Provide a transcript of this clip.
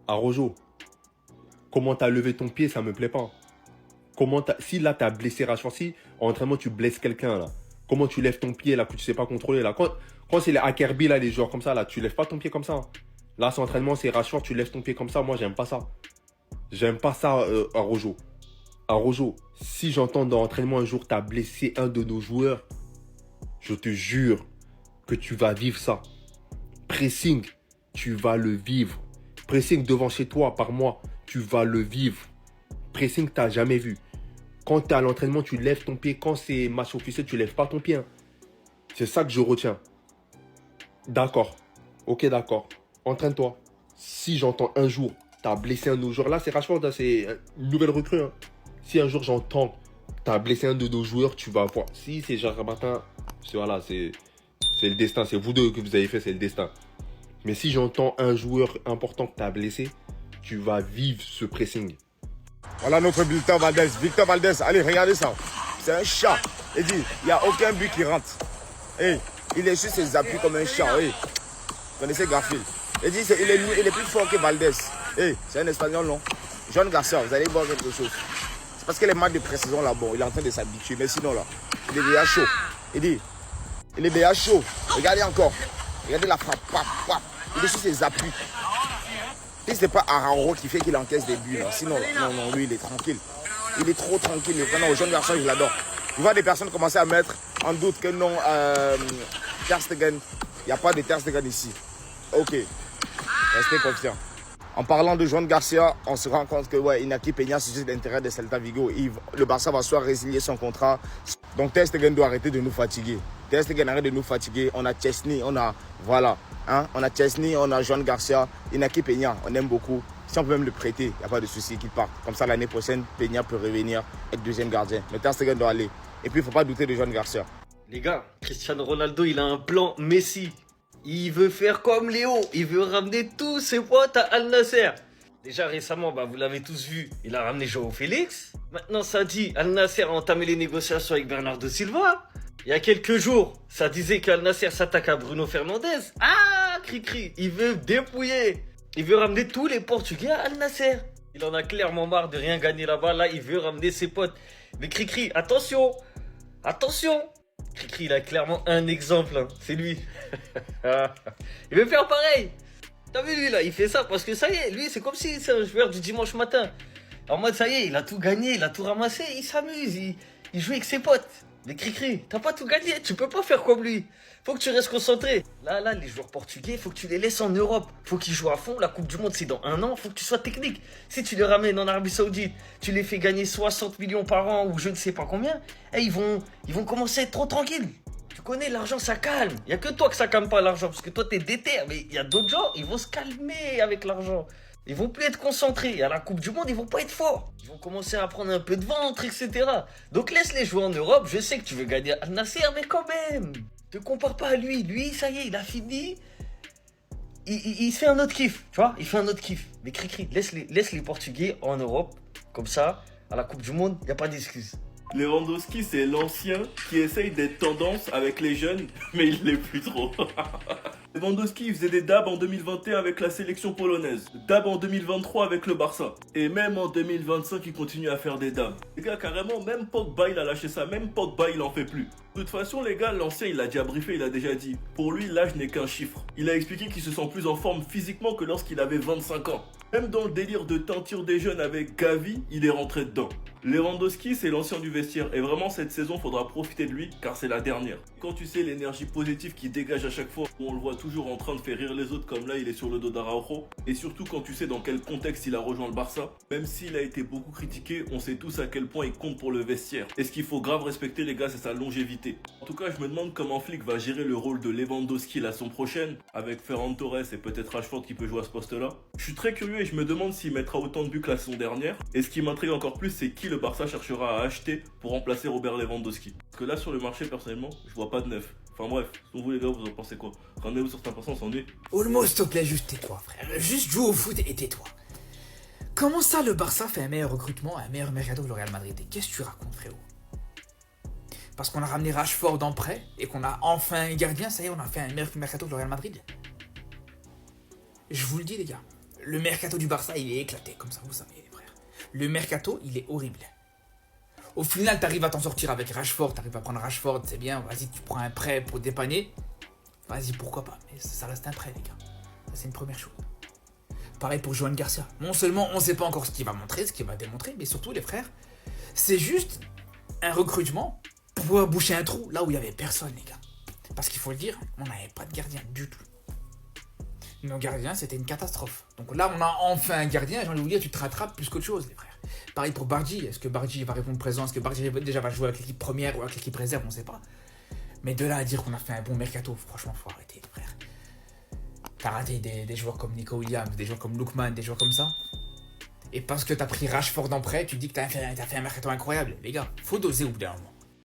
Arrojo, comment t'as levé ton pied, ça me plaît pas. Si là t'as blessé Rashford, si en entraînement tu blesses quelqu'un là, comment tu lèves ton pied là que tu sais pas contrôler là. Quand c'est les Akerby là, les joueurs comme ça là, tu lèves pas ton pied comme ça. Là c'est entraînement, c'est Rashford, tu lèves ton pied comme ça. Moi j'aime pas ça. J'aime pas ça, Arrojo. Arrojo, si j'entends dans l'entraînement un jour t'as blessé un de nos joueurs, je te jure que tu vas vivre ça. Pressing, tu vas le vivre. Pressing devant chez toi par mois, tu vas le vivre. Pressing, t'as jamais vu. Quand tu es à l'entraînement, tu lèves ton pied. Quand c'est match officiel, tu lèves pas ton pied. Hein. C'est ça que je retiens. D'accord. Ok, d'accord. Entraîne-toi. Si j'entends un jour, tu as blessé un de nos joueurs. Là, c'est Rashford, là, c'est une nouvelle recrue. Hein. Si un jour j'entends, tu as blessé un de nos joueurs, tu vas voir. Si c'est Gérard Martin, voilà, c'est le destin. C'est vous deux que vous avez fait, c'est le destin. Mais si j'entends un joueur important que tu as blessé, tu vas vivre ce pressing. Voilà notre Victor Valdez. Victor Valdez, allez, regardez ça. C'est un chat. Il dit, il n'y a aucun but qui rentre. Hey, il est sur ses appuis comme un chat. Hey. Vous connaissez Garfield. Il dit, il est plus fort que Valdez. Hey, c'est un Espagnol, non? John Garcia, vous allez voir quelque chose. C'est parce que les matchs de précision là-bas, il est en train de s'habituer. Mais sinon, là, il est déjà chaud. Il dit, il est déjà chaud. Regardez encore. Regardez la frappe. Pap, pap. Il est sur ses appuis. Si ce n'est pas Araro qui fait qu'il encaisse des buts, là. Sinon, non, lui, il est tranquille. Il est trop tranquille. Vraiment, au jeune garçon, je l'adore. Tu vois des personnes commencer à mettre en doute que non, Ter Stegen, il n'y a pas de Ter Stegen ici. Ok, restez confiants. En parlant de Joan Garcia, on se rend compte que ouais, Inaki Peña suscite l'intérêt de Celta Vigo. Le Barça va soit résilier son contrat. Donc Ter Stegen doit arrêter de nous fatiguer. Ter Stegen arrête de nous fatiguer. On a Chesney, on a... Voilà. Hein? On a Chesney, on a Joan Garcia, Inaki Peña, on aime beaucoup. Si on peut même le prêter, il n'y a pas de souci qu'il parte. Comme ça, l'année prochaine, Peña peut revenir être deuxième gardien. Mais Ter Stegen doit aller. Et puis, il ne faut pas douter de Joan Garcia. Les gars, Cristiano Ronaldo, il a un plan Messi. Il veut faire comme Léo. Il veut ramener tous ses potes à Al Nasser. Déjà récemment, vous l'avez tous vu, il a ramené Joao Félix. Maintenant, ça dit, Al Nasser a entamé les négociations avec Bernardo Silva. Il y a quelques jours, ça disait qu'Al Nasser s'attaque à Bruno Fernandes. Ah, cri-cri, il veut dépouiller. Il veut ramener tous les Portugais à Al Nasser. Il en a clairement marre de rien gagner là-bas. Là, il veut ramener ses potes. Mais cri-cri, attention. Attention. Cri-cri, il a clairement un exemple. Hein. C'est lui. Il veut faire pareil. T'as vu lui là, il fait ça parce que ça y est, lui c'est comme si c'est un joueur du dimanche matin. En mode ça y est, il a tout gagné, il a tout ramassé, il s'amuse, il joue avec ses potes. Mais cri-cri, t'as pas tout gagné, tu peux pas faire comme lui. Faut que tu restes concentré. Là, les joueurs portugais, faut que tu les laisses en Europe. Faut qu'ils jouent à fond, la Coupe du Monde c'est dans 1 an, faut que tu sois technique. Si tu les ramènes en Arabie Saoudite, tu les fais gagner 60 millions par an ou je ne sais pas combien, ils vont commencer à être trop tranquilles. Tu connais, l'argent ça calme. Il n'y a que toi que ça calme pas l'argent. Parce que toi t'es déter. Mais il y a d'autres gens, ils vont se calmer avec l'argent. Ils vont plus être concentrés. À la Coupe du Monde, ils vont pas être forts. Ils vont commencer à prendre un peu de ventre, etc. Donc laisse-les jouer en Europe. Je sais que tu veux gagner Al Nasser, mais quand même. Te compare pas à lui. Lui, ça y est, il a fini. Il se fait un autre kiff. Tu vois, il fait un autre kiff. Mais cri-cri, laisse les Portugais en Europe. Comme ça, à la Coupe du Monde, il n'y a pas d'excuse. Lewandowski, c'est l'ancien qui essaye d'être tendance avec les jeunes, mais il l'est plus trop. Lewandowski, il faisait des dabs en 2021 avec la sélection polonaise, dabs en 2023 avec le Barça, et même en 2025, il continue à faire des dabs. Les gars, carrément, même Pogba, il a lâché ça, même Pogba, il en fait plus. De toute façon, les gars, l'ancien, il a déjà briefé, il a déjà dit. Pour lui, l'âge n'est qu'un chiffre. Il a expliqué qu'il se sent plus en forme physiquement que lorsqu'il avait 25 ans. Même dans le délire de teinture des jeunes avec Gavi, il est rentré dedans. Lewandowski, c'est l'ancien du vestiaire. Et vraiment, cette saison, faudra profiter de lui, car c'est la dernière. Quand tu sais l'énergie positive qu'il dégage à chaque fois, où on le voit toujours en train de faire rire les autres, comme là, il est sur le dos d'Araujo. Et surtout quand tu sais dans quel contexte il a rejoint le Barça. Même s'il a été beaucoup critiqué, on sait tous à quel point il compte pour le vestiaire. Et ce qu'il faut grave respecter, les gars, c'est sa longévité. En tout cas, je me demande comment Flick va gérer le rôle de Lewandowski la saison prochaine, avec Ferran Torres et peut-être Rashford qui peut jouer à ce poste-là. Je suis très curieux et je me demande s'il mettra autant de buts que la saison dernière. Et ce qui m'intrigue encore plus, c'est qui le Barça cherchera à acheter pour remplacer Robert Lewandowski. Parce que là, sur le marché, personnellement, je vois pas de neuf. Enfin bref, selon vous les gars, vous en pensez quoi? Rendez-vous sur 100%, on s'ennuie. Olmo, s'il te plaît, juste tais-toi, frère. Juste joue au foot et tais-toi. Comment ça, le Barça fait un meilleur recrutement, un meilleur mercato que le Real Madrid? Et qu'est-ce que tu racontes, frérot? Parce qu'on a ramené Rashford en prêt et qu'on a enfin un gardien, ça y est, on a fait un meilleur mercato que le Real Madrid. Je vous le dis, les gars. le mercato du Barça, il est éclaté, comme ça, vous savez, les frères. Le mercato, il est horrible. Au final, t'arrives à t'en sortir avec Rashford, t'arrives à prendre Rashford, c'est bien, vas-y, tu prends un prêt pour dépanner. Vas-y, pourquoi pas, mais ça reste un prêt, les gars. Ça, c'est une première chose. Pareil pour Johan Garcia. Non seulement on sait pas encore ce qu'il va montrer, ce qu'il va démontrer, mais surtout, les frères, c'est juste un recrutement pour pouvoir boucher un trou là où il y avait personne, les gars. Parce qu'il faut le dire, on n'avait pas de gardien du tout. Nos gardiens, c'était une catastrophe. Donc là, on a enfin un gardien, j'ai envie de vous dire, tu te rattrapes plus qu'autre chose, les frères. Pareil pour Bardi, est-ce que Bardi va répondre présent? Est-ce que Bardi déjà va jouer avec l'équipe première ou avec l'équipe réserve? On ne sait pas. Mais de là à dire qu'on a fait un bon mercato, franchement, faut arrêter, les frères. T'as raté des joueurs comme Nico Williams, des joueurs comme Lookman, des joueurs comme ça. Et parce que t'as pris Rashford en prêt, tu dis que t'as fait un mercato incroyable. Les gars, faut doser au bout d'un moment.